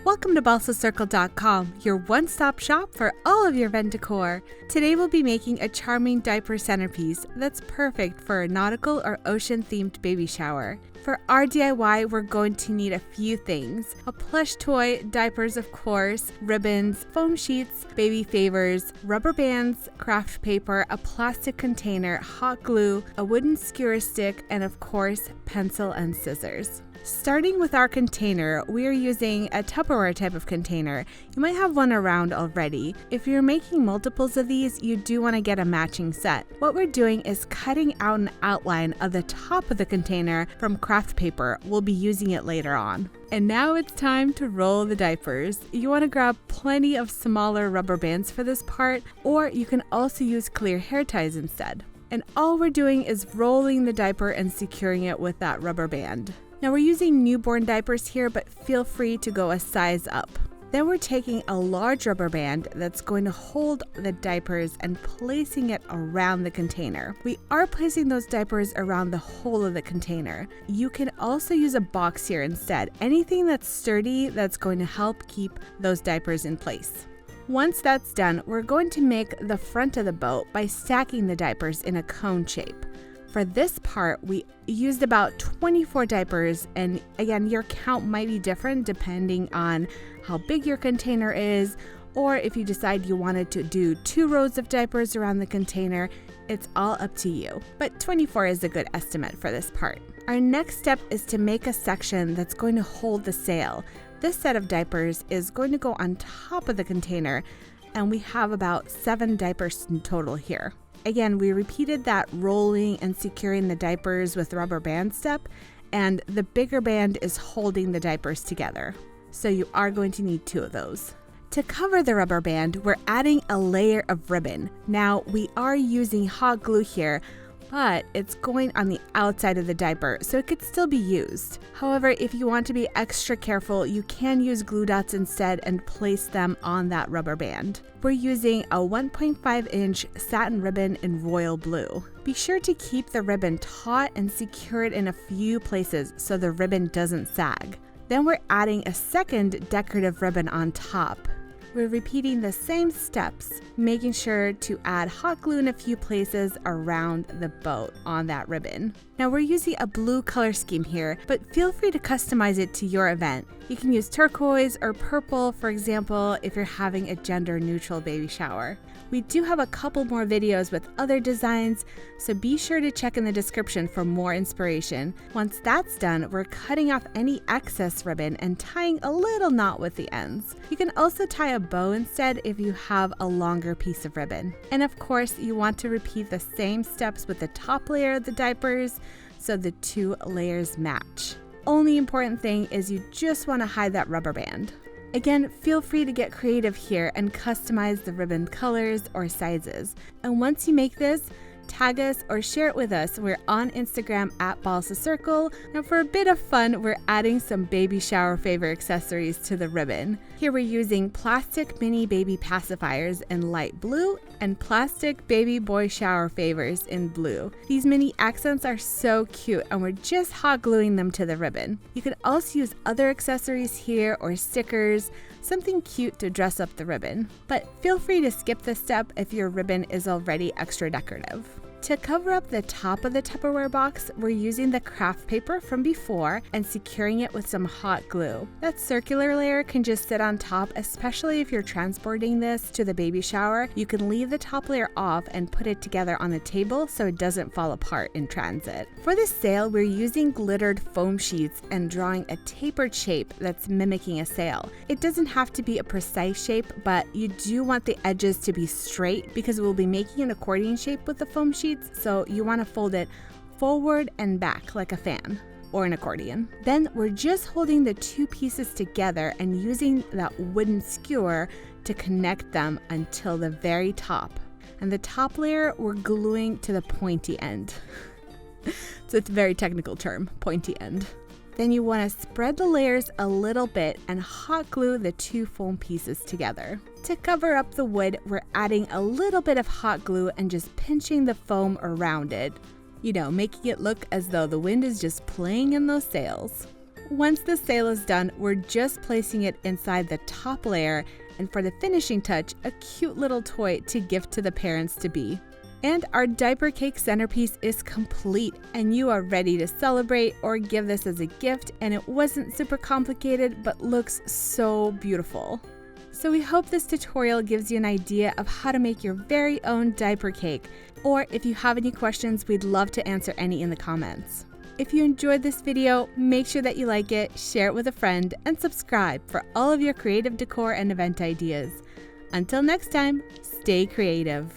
Welcome to BalsaCircle.com, your one-stop shop for all of your event decor. Today we'll be making a charming diaper centerpiece that's perfect for a nautical or ocean-themed baby shower. For our DIY, we're going to need a few things: a plush toy, diapers of course, ribbons, foam sheets, baby favors, rubber bands, craft paper, a plastic container, hot glue, a wooden skewer stick, and of course, pencil and scissors. Starting with our container, we are using a Tupperware type of container. You might have one around already. If you're making multiples of these, you do want to get a matching set. What we're doing is cutting out an outline of the top of the container from craft paper. We'll be using it later on. And now it's time to roll the diapers. You want to grab plenty of smaller rubber bands for this part, or you can also use clear hair ties instead. And all we're doing is rolling the diaper and securing it with that rubber band. Now we're using newborn diapers here, but feel free to go a size up. Then we're taking a large rubber band that's going to hold the diapers and placing it around the container. We are placing those diapers around the whole of the container. You can also use a box here instead. Anything that's sturdy that's going to help keep those diapers in place. Once that's done, we're going to make the front of the boat by stacking the diapers in a cone shape. For this part, we used about 24 diapers, and again, your count might be different depending on how big your container is, or if you decide you wanted to do 2 rows of diapers around the container, it's all up to you. But 24 is a good estimate for this part. Our next step is to make a section that's going to hold the sail. This set of diapers is going to go on top of the container, and we have about 7 diapers in total here. Again, we repeated that rolling and securing the diapers with rubber band step, and the bigger band is holding the diapers together. So you are going to need 2 of those. To cover the rubber band, we're adding a layer of ribbon. Now, we are using hot glue here, but it's going on the outside of the diaper, so it could still be used. However, if you want to be extra careful, you can use glue dots instead and place them on that rubber band. We're using a 1.5-inch satin ribbon in royal blue. Be sure to keep the ribbon taut and secure it in a few places so the ribbon doesn't sag. Then we're adding a second decorative ribbon on top. We're repeating the same steps, making sure to add hot glue in a few places around the boat on that ribbon. Now we're using a blue color scheme here, but feel free to customize it to your event. You can use turquoise or purple, for example, if you're having a gender-neutral baby shower. We do have a couple more videos with other designs, so be sure to check in the description for more inspiration. Once that's done, we're cutting off any excess ribbon and tying a little knot with the ends. You can also tie a bow instead if you have a longer piece of ribbon. And of course, you want to repeat the same steps with the top layer of the diapers so the 2 layers match. Only important thing is you just want to hide that rubber band. Again, feel free to get creative here and customize the ribbon colors or sizes. And once you make this, tag us or share it with us. We're on Instagram at BalsaCircle. Now for a bit of fun, we're adding some baby shower favor accessories to the ribbon. Here we're using plastic mini baby pacifiers in light blue and plastic baby boy shower favors in blue. These mini accents are so cute, and we're just hot gluing them to the ribbon. You can also use other accessories here or stickers, something cute to dress up the ribbon. But feel free to skip this step if your ribbon is already extra decorative. To cover up the top of the Tupperware box, we're using the craft paper from before and securing it with some hot glue. That circular layer can just sit on top, especially if you're transporting this to the baby shower. You can leave the top layer off and put it together on the table so it doesn't fall apart in transit. For this sail, we're using glittered foam sheets and drawing a tapered shape that's mimicking a sail. It doesn't have to be a precise shape, but you do want the edges to be straight because we'll be making an accordion shape with the foam sheets. So you want to fold it forward and back like a fan or an accordion. Then we're just holding the 2 pieces together and using that wooden skewer to connect them until the very top. And the top layer we're gluing to the pointy end. So it's a very technical term, pointy end. Then you want to spread the layers a little bit and hot glue the 2 foam pieces together. To cover up the wood, we're adding a little bit of hot glue and just pinching the foam around it. Making it look as though the wind is just playing in those sails. Once the sail is done, we're just placing it inside the top layer, and for the finishing touch, a cute little toy to gift to the parents-to-be. And our diaper cake centerpiece is complete, and you are ready to celebrate or give this as a gift, and it wasn't super complicated but looks so beautiful. So we hope this tutorial gives you an idea of how to make your very own diaper cake, or if you have any questions, we'd love to answer any in the comments. If you enjoyed this video, make sure that you like it, share it with a friend, and subscribe for all of your creative decor and event ideas. Until next time, stay creative.